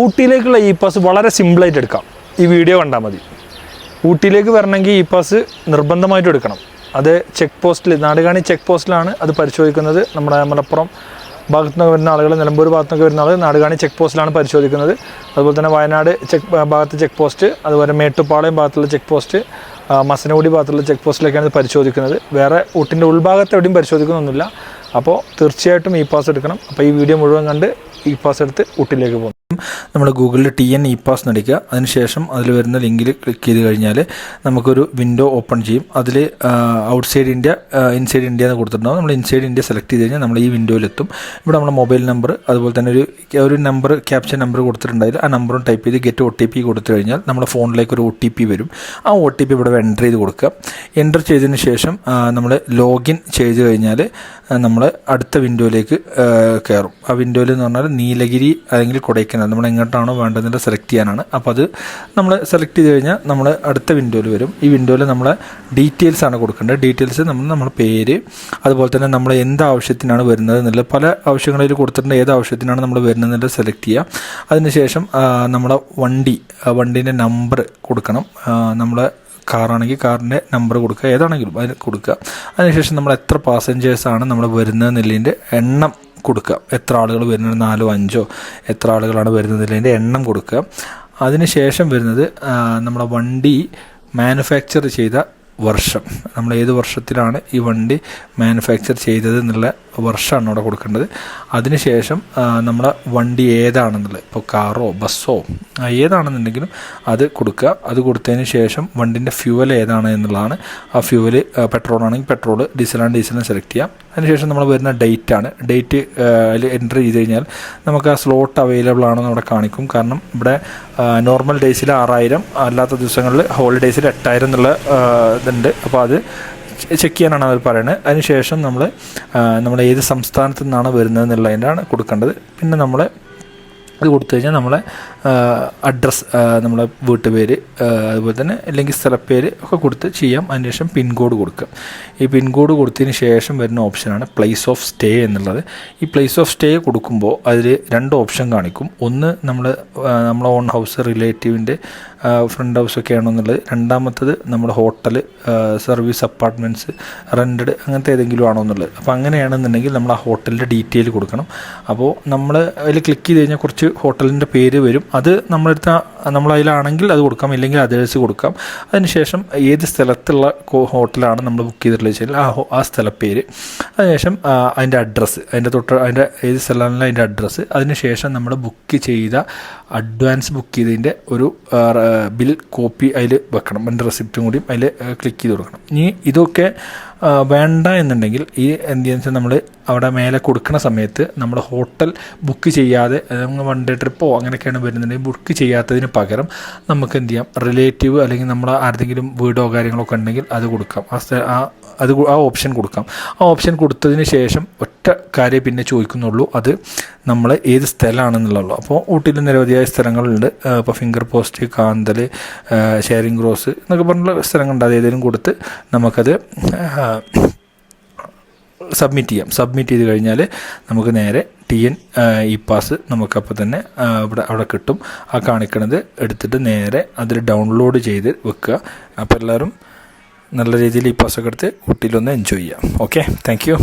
ഊട്ടിയിലേക്കുള്ള E pass വളരെ സിമ്പിളായിട്ട് എടുക്കാം. ഈ വീഡിയോ കണ്ടാൽ മതി. ഊട്ടിയിലേക്ക് വരണമെങ്കിൽ ഇ പാസ് നിർബന്ധമായിട്ടും എടുക്കണം. അത് ചെക്ക് പോസ്റ്റിൽ, നാടുകാണി ചെക്ക് പോസ്റ്റിലാണ് അത് പരിശോധിക്കുന്നത്. നമ്മുടെ മലപ്പുറം ഭാഗത്തു നിന്ന് വരുന്ന ആളുകൾ, നിലമ്പൂർ ഭാഗത്തുനിന്നൊക്കെ വരുന്ന ആളുകൾ നാടുകാണി ചെക്ക് പോസ്റ്റിലാണ് പരിശോധിക്കുന്നത്. അതുപോലെ തന്നെ വയനാട് ഭാഗത്ത് ചെക്ക് പോസ്റ്റ്, അതുപോലെ മേട്ടുപ്പാളയം ഭാഗത്തുള്ള ചെക്ക് പോസ്റ്റ്, മസനഗുഡി ഭാഗത്തുള്ള ചെക്ക് പോസ്റ്റിലേക്കാണ് ഇത് പരിശോധിക്കുന്നത്. വേറെ ഊട്ടിൻ്റെ ഉൾഭാഗത്ത് എവിടെയും പരിശോധിക്കുന്നൊന്നുമില്ല. അപ്പോൾ തീർച്ചയായിട്ടും ഇ പാസ് എടുക്കണം. അപ്പോൾ ഈ വീഡിയോ മുഴുവൻ കണ്ട് ഇ പാസ് എടുത്ത് ഊട്ടിലേക്ക് പോകും. നമ്മൾ ഗൂഗിളിൽ TN ഇ പാസ് നടിക്കുക. അതിനുശേഷം അതിൽ വരുന്ന ലിങ്കിൽ ക്ലിക്ക് ചെയ്ത് കഴിഞ്ഞാൽ നമുക്കൊരു വിൻഡോ ഓപ്പൺ ചെയ്യും. അതിൽ ഔട്ട്സൈഡ് ഇന്ത്യ, ഇൻസൈഡ് ഇന്ത്യ എന്ന് കൊടുത്തിട്ടുണ്ടാവും. നമ്മൾ ഇൻസൈഡ് ഇന്ത്യ സെലക്ട് ചെയ്ത് കഴിഞ്ഞാൽ നമ്മൾ ഈ വിൻഡോയിലെത്തും. ഇവിടെ നമ്മുടെ മൊബൈൽ നമ്പർ, അതുപോലെ തന്നെ ഒരു നമ്പർ, ക്യാപ്ചർ നമ്പർ കൊടുത്തിട്ടുണ്ടായാൽ ആ നമ്പറും ടൈപ്പ് ചെയ്ത് ഗെറ്റ് OTP കൊടുത്തു കഴിഞ്ഞാൽ നമ്മുടെ ഫോണിലേക്ക് ഒരു OTP വരും. ആ OTP ഇവിടെ എൻ്റർ ചെയ്ത് കൊടുക്കുക. എൻ്റർ ചെയ്തതിന് ശേഷം നമ്മൾ ലോഗിൻ ചെയ്ത് കഴിഞ്ഞാൽ നമ്മൾ അടുത്ത വിൻഡോയിലേക്ക് കയറും. ആ വിൻഡോയിൽ എന്ന് പറഞ്ഞാൽ നീലഗിരി അല്ലെങ്കിൽ കൊടൈക്കനാൽ, നമ്മൾ എങ്ങോട്ടാണോ വേണ്ടതെന്ന് സെലക്ട് ചെയ്യാനാണ്. അപ്പോൾ അത് നമ്മൾ സെലക്ട് ചെയ്ത് കഴിഞ്ഞാൽ നമ്മൾ അടുത്ത വിൻഡോയിൽ വരും. ഈ വിൻഡോയിൽ നമ്മളെ ഡീറ്റെയിൽസ് ആണ് കൊടുക്കേണ്ടത്. ഡീറ്റെയിൽസ് നമ്മുടെ പേര്, അതുപോലെ തന്നെ നമ്മൾ എന്ത് ആവശ്യത്തിനാണ് വരുന്നത് എന്നുള്ളത്, പല ആവശ്യങ്ങളിൽ കൊടുത്തിട്ടുണ്ട്. ഏത് ആവശ്യത്തിനാണ് നമ്മൾ വരുന്നത് എന്നുള്ളത് സെലക്ട് ചെയ്യുക. അതിനുശേഷം നമ്മളെ വണ്ടീൻ്റെ നമ്പർ കൊടുക്കണം. നമ്മളെ കാറാണെങ്കിൽ കാറിൻ്റെ നമ്പർ കൊടുക്കുക, ഏതാണെങ്കിലും അതിന് കൊടുക്കുക. അതിനുശേഷം നമ്മൾ എത്ര പാസഞ്ചേഴ്സാണ് നമ്മൾ വരുന്നതെന്നുള്ളതിൻ്റെ എണ്ണം കൊടുക്കുക. എത്ര ആളുകൾ വരുന്നത്, 4 5 എത്ര ആളുകളാണ് വരുന്നതിൻ്റെ എണ്ണം കൊടുക്കുക. അതിനുശേഷം വരുന്നത് നമ്മുടെ വണ്ടി മാനുഫാക്ചർ ചെയ്ത വർഷം, നമ്മൾ ഏത് വർഷത്തിലാണ് ഈ വണ്ടി മാനുഫാക്ചർ ചെയ്തത് എന്നുള്ള വർഷമാണ് അവിടെ കൊടുക്കേണ്ടത്. അതിനുശേഷം നമ്മളെ വണ്ടി ഏതാണെന്നുള്ളത്, ഇപ്പോൾ കാറോ ബസ്സോ ഏതാണെന്നുണ്ടെങ്കിലും അത് കൊടുക്കുക. അത് കൊടുത്തതിന് ശേഷം വണ്ടിൻ്റെ ഫ്യൂവൽ ഏതാണ് എന്നുള്ളതാണ്. ആ ഫ്യൂവൽ പെട്രോൾ ആണെങ്കിൽ പെട്രോൾ, ഡീസലാണെങ്കിൽ ഡീസലിനെ സെലക്ട് ചെയ്യാം. അതിനുശേഷം നമ്മൾ വരുന്ന ഡേറ്റ് അതിൽ എൻ്റർ ചെയ്ത് കഴിഞ്ഞാൽ നമുക്ക് ആ സ്ലോട്ട് അവൈലബിൾ ആണെന്ന് അവിടെ കാണിക്കും. കാരണം ഇവിടെ നോർമൽ ഡേയ്സിൽ 6000, അല്ലാത്ത ദിവസങ്ങളിൽ ഹോളിഡേയ്സിൽ 8000 എന്നുള്ള ഇതുണ്ട്. അപ്പോൾ അത് ചെക്ക് ചെയ്യാനാണ് അവർ പറയുന്നത്. അതിനുശേഷം നമ്മൾ ഏത് സംസ്ഥാനത്തു നിന്നാണ് വരുന്നത് എന്നുള്ളതിൻ്റെയാണ് കൊടുക്കേണ്ടത്. പിന്നെ നമ്മൾ അത് കൊടുത്തു കഴിഞ്ഞാൽ നമ്മളെ അഡ്രസ്സ്, നമ്മളെ വീട്ടുപേര്, അതുപോലെ തന്നെ അല്ലെങ്കിൽ സ്ഥലപ്പേര് ഒക്കെ കൊടുത്ത് ചെയ്യാം. അതിനുശേഷം പിൻകോഡ് കൊടുക്കുക. ഈ പിൻകോഡ് കൊടുത്തതിന് ശേഷം വരുന്ന ഓപ്ഷനാണ് പ്ലേസ് ഓഫ് സ്റ്റേ എന്നുള്ളത്. ഈ പ്ലേസ് ഓഫ് സ്റ്റേ കൊടുക്കുമ്പോൾ അതിൽ 2 ഓപ്ഷൻ കാണിക്കും. ഒന്ന് നമ്മളെ ഓൺ ഹൗസ്, റിലേറ്റീവിൻ്റെ ഫ്രണ്ട് ഹൗസൊക്കെ ആണെന്നുള്ളത്. രണ്ടാമത്തത് നമ്മുടെ ഹോട്ടൽ, സർവീസ് അപ്പാർട്ട്മെൻറ്റ്സ്, റെൻറ്റഡ്, അങ്ങനത്തെ ഏതെങ്കിലും ആണോ എന്നുള്ളത്. അപ്പോൾ അങ്ങനെയാണെന്നുണ്ടെങ്കിൽ നമ്മൾ ആ ഹോട്ടലിൻ്റെ ഡീറ്റെയിൽ കൊടുക്കണം. അപ്പോൾ നമ്മൾ അതിൽ ക്ലിക്ക് ചെയ്ത് കഴിഞ്ഞാൽ കുറച്ച് ഹോട്ടലിൻ്റെ പേര് വരും. അത് നമ്മളതിലാണെങ്കിൽ അത് കൊടുക്കാം, ഇല്ലെങ്കിൽ അതേഴ്സ് കൊടുക്കാം. അതിനുശേഷം ഏത് സ്ഥലത്തുള്ള ഹോട്ടലാണ് നമ്മൾ ബുക്ക് ചെയ്തിട്ടുള്ളത് വെച്ചാൽ ആ സ്ഥലപ്പേര്, അതിനുശേഷം അതിൻ്റെ അഡ്രസ്സ്, അതിൻ്റെ ഏത് സ്ഥലമാണെങ്കിലും അതിൻ്റെ അഡ്രസ്സ്, അതിനുശേഷം നമ്മൾ ബുക്ക് ചെയ്ത അഡ്വാൻസ് ബുക്ക് ചെയ്തതിൻ്റെ ഒരു ബിൽ കോപ്പി അതിൽ വെക്കണം. അതിൻ്റെ റെസിപ്റ്റും കൂടി അതിൽ ക്ലിക്ക് ചെയ്ത് കൊടുക്കണം. ഇനി ഇതൊക്കെ വേണ്ട എന്നുണ്ടെങ്കിൽ ഈ എന്താണെന്ന് വെച്ചാൽ നമ്മൾ അവിടെ മേലെ കൊടുക്കുന്ന സമയത്ത് നമ്മൾ ഹോട്ടൽ ബുക്ക് ചെയ്യാതെ, വൺ ഡേ ട്രിപ്പോ അങ്ങനെയൊക്കെയാണ് വരുന്നുണ്ടെങ്കിൽ ബുക്ക് ചെയ്യാത്തതിന് പകരം നമുക്ക് എന്ത് ചെയ്യാം, റിലേറ്റീവ് അല്ലെങ്കിൽ നമ്മൾ ആരുടെങ്കിലും വീടോ കാര്യങ്ങളൊക്കെ ഉണ്ടെങ്കിൽ അത് കൊടുക്കാം. ആ ഓപ്ഷൻ കൊടുക്കാം. ആ ഓപ്ഷൻ കൊടുത്തതിന് ശേഷം ഒറ്റ കാര്യം പിന്നെ ചോദിക്കുന്നുള്ളൂ, അത് നമ്മൾ ഏത് സ്ഥലമാണെന്നുള്ളൂ. അപ്പോൾ ഊട്ടിയിൽ നിരവധിയായ സ്ഥലങ്ങളുണ്ട്. ഇപ്പോൾ ഫിംഗർ പോസ്റ്റ്, കാന്തൽ, ഷെയറിംഗ് ക്രോസ് എന്നൊക്കെ പറഞ്ഞുള്ള സ്ഥലങ്ങളുണ്ട്. അത് ഏതെങ്കിലും കൊടുത്ത് നമുക്കത് സബ്മിറ്റ് ചെയ്ത് കഴിഞ്ഞാൽ നമുക്ക് നേരെ TN ഇ പാസ് നമുക്കപ്പോൾ തന്നെ അവിടെ കിട്ടും. ആ കാണിക്കണത് എടുത്തിട്ട് നേരെ അതിൽ ഡൗൺലോഡ് ചെയ്ത് വെക്കുക. അപ്പോൾ എല്ലാവരും നല്ല രീതിയിൽ ഇ പാസ്സൊക്കെ എടുത്ത് ഊട്ടിയിലൊന്ന് എൻജോയ് ചെയ്യാം. Okay, thank you.